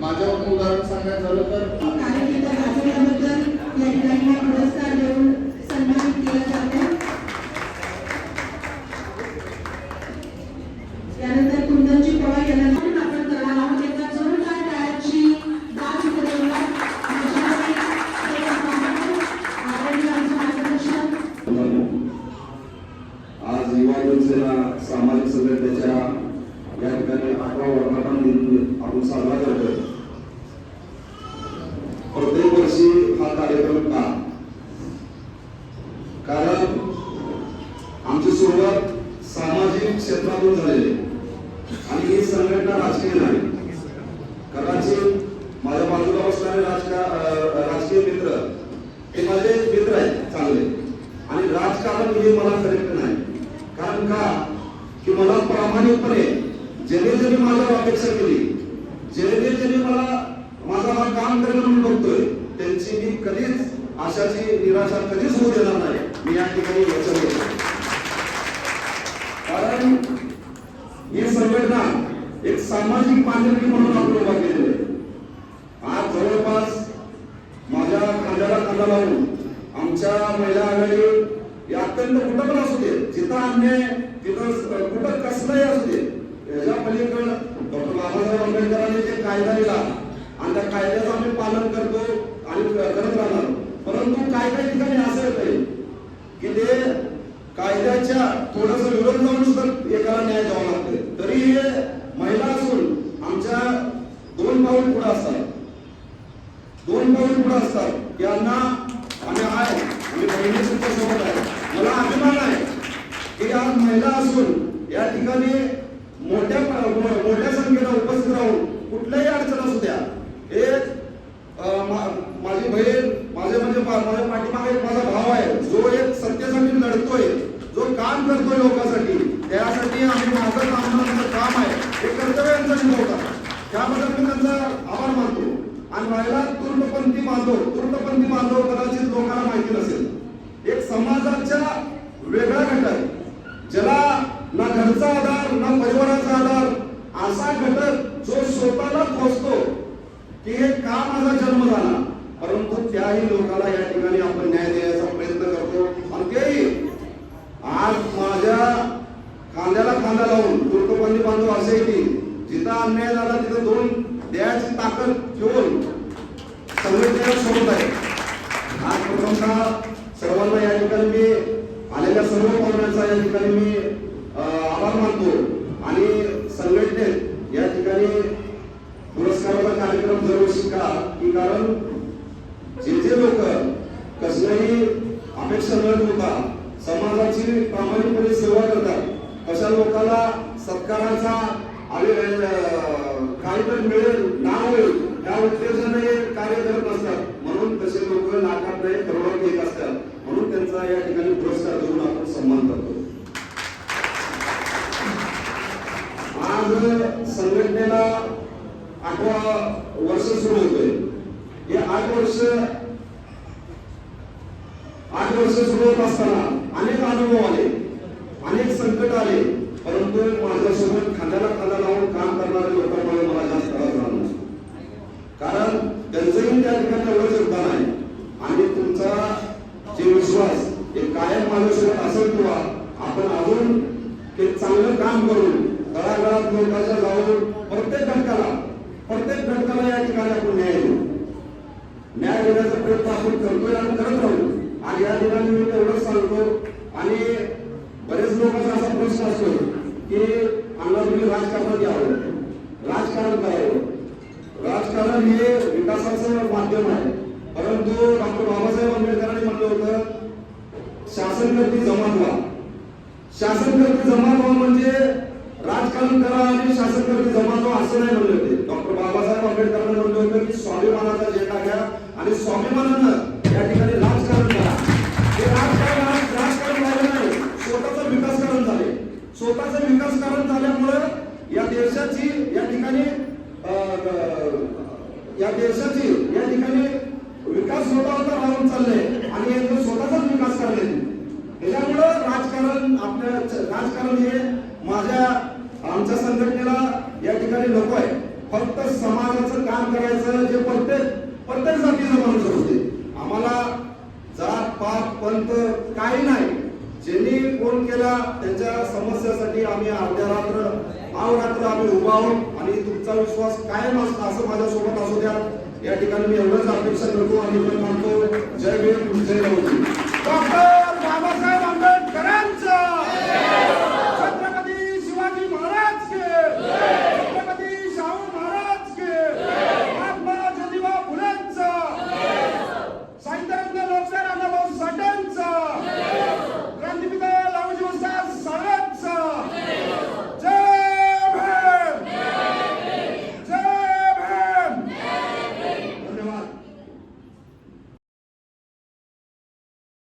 माझ्यावर उदाहरण सांगायचं झालं तर कार्यकर्ता गाजवल्याबद्दल या ठिकाणी हा पुरस्कार देऊन सन्मानित केला जातो। यानंतर कुंदनजी पवार यांना आपण करणार आहोत। एकदा जोरदार टाळ्यांची दाद देऊया। आज युवा जनसेना सामाजिक संघटनेच्या या ठिकाणी 8वा वर्धापन दिन आपण साजरा करतोय। प्रत्येक वर्षी हा कार्यक्रम का? कारण आमची सुरुवात सामाजिक क्षेत्रातून झालेली आणि ही संघटना राजकीय नाही। कदाचित माझ्या बाजूला बसणारे राजकीय मित्र हे माझे मित्र आहेत चांगले, आणि राजकारण हे मला करेक्ट नाही। कारण का की मला प्रामाणिकपणे ज्याने माझ्यावर अपेक्षा केली, ज्याने मला माझा हा काम करेल म्हणून बघतोय, त्यांची मी कधीच आशाची निराशा कधीच होऊ देणार नाही। मी या ठिकाणी वचन देतो। कारण ही संघटना एक सामाजिक बांधिलकी म्हणून आपण उभा केलेली आहे। आज जवळपास माझ्या खांद्याला खांदा लावून आमच्या महिला आघाडी या अत्यंत कुठं पण असू दे, जिथं अन्याय तिथं कुठं कसलंही असू दे, याच्या पलीकडे डॉक्टर बाबासाहेब आंबेडकरांनी जे कायदा दिला आणि त्या कायद्याचं आम्ही पालन करतो आणि करत राहणार। परंतु काही ठिकाणी असं येतंय की ते कायद्याच्या थोडस विरोध जाऊन सुद्धा एकाला न्याय द्यावा लागतोय। तरी हे महिला असून आमच्या 2 पाऊल पुढे असतात, 2 पाऊल पुढे असतात। यांना आम्ही आहे, आम्ही बहिणी सुद्धा सोबत आहे। मला अभिमान आहे की आज महिला असून या ठिकाणी मोठ्या संख्येने उपस्थित राहून कुठल्याही अडचण असू द्या, एक माझी बहीण माझ्या पाठीमागे माझा भाव आहे, जो एक सत्तेसाठी लढतोय, जो काम करतोय लोकांसाठी, त्यासाठी आम्ही माझं काम आहे हे कर्तव्य यांचं निभवतात। त्याबद्दल मी त्यांचा आभार मानतो। आणि महिला तृणपंथी बांधव कदाचित लोकांना माहिती नसेल, एक समाजाच्या वेगळा घटक, ज्याला ना घरचा आधार ना परिवाराचा आधार, असा घटक जो स्वतःला खोसतो की हे का माझा जन्म झाला, परंतु त्याही लोकांना या ठिकाणी आपण न्याय देण्याचा प्रयत्न करतो। आणि तेही आज माझ्या खांद्याला खांदा लावून तृणपंथी बांधव असे की जिथं अन्याय झाला तिथं 2 द्यायची ताकद ठेवून संघटनेला सोबत आहे। आज प्रथमतः सर्वांना या ठिकाणी मी आलेल्या सर्व पाहुण्यांचा या ठिकाणी मी आभार मानतो। आणि संघटनेत या ठिकाणी पुरस्काराचा कार्यक्रम दरवर्षी का की कारण जे लोक कसल्याही अपेक्षा न ठेवता समाजाची प्रामाणिकपणे सेवा करतात, अशा लोकांना सत्काराचा आणि काहीतरी मिळेल, नाव मिळेल या उद्देशाने कार्य करत असतात। म्हणून तसे लोक लाखात नाही करोडोत एक असतात, म्हणून त्यांचा या ठिकाणी पुरस्कार देऊन आपण सन्मान करतो। आज संघटनेला 8वा वर्ष सुरू होतोय। हे 8 वर्ष सुरू होत असताना अनेक अनुभव आले, अनेक संकट आले, परंतु माझ्यासोबत खांद्याला खांदा लावून काम करणाऱ्या लोकांमुळे मला जास्त त्रास झाला नाही। कारण त्यांचंही त्या ठिकाणी एवढं योगदान आहे। आणि तुमचा जे विश्वास हे कायम माझ्यासोबत असेल किंवा आपण अजून ते चांगलं काम करून तळागाळात लोकांच्या जाऊन प्रत्येक घटकाला या ठिकाणी आपण न्याय देऊ, न्याय देण्याचा प्रयत्न आपण करतोय आणि करत राहू। आणि या ठिकाणी मी एवढंच सांगतो, आणि बरेच लोकांचा असा प्रश्न असतो की आम्हाला तुम्ही राजकारणात यावं, राजकारण करावं। राजकारण हे विकासाचं माध्यम आहे, परंतु डॉक्टर बाबासाहेब आंबेडकरांनी म्हटलं होतं शासनकर्ती जमात व्हा। शासनकर्ती जमात व्हा म्हणजे राजकारण करा आणि शासनकर्ती जमात व्हा असं नाही म्हणले होते। डॉक्टर बाबासाहेब आंबेडकरांनी म्हटलं होतं की स्वाभिमानाचा झेंडा घ्या आणि स्वाभिमानानं या ठिकाणी राजकारण करा। हे राजकारण झालं नाही, स्वतःचं विकासकारण झाले। स्वतःचं विकासकारण झाल्यामुळे या देशाची या ठिकाणी विकास होता राहून चाललंय आणि यांचा स्वतःचाच विकास करणे। त्याच्यामुळे राजकारण हे आमच्या संघटनेला या ठिकाणी नको आहे। फक्त असं समाजाचं काम करायचं जे प्रत्येक जातीचा माणूस असते. आम्हाला जात पात पंथ काही नाही. ज्यांनी फोन केला त्यांच्या समस्यासाठी आम्ही अर्ध्या रात्र अहोरात्र आम्ही उभा आहोत आणि तुमचा विश्वास कायम असं माझ्यासोबत असू द्या. या ठिकाणी मी एवढंच अपेक्षा करतो आणि पण म्हणतो जय भीम जय गौरी. डॉक्टर बाबासाहेब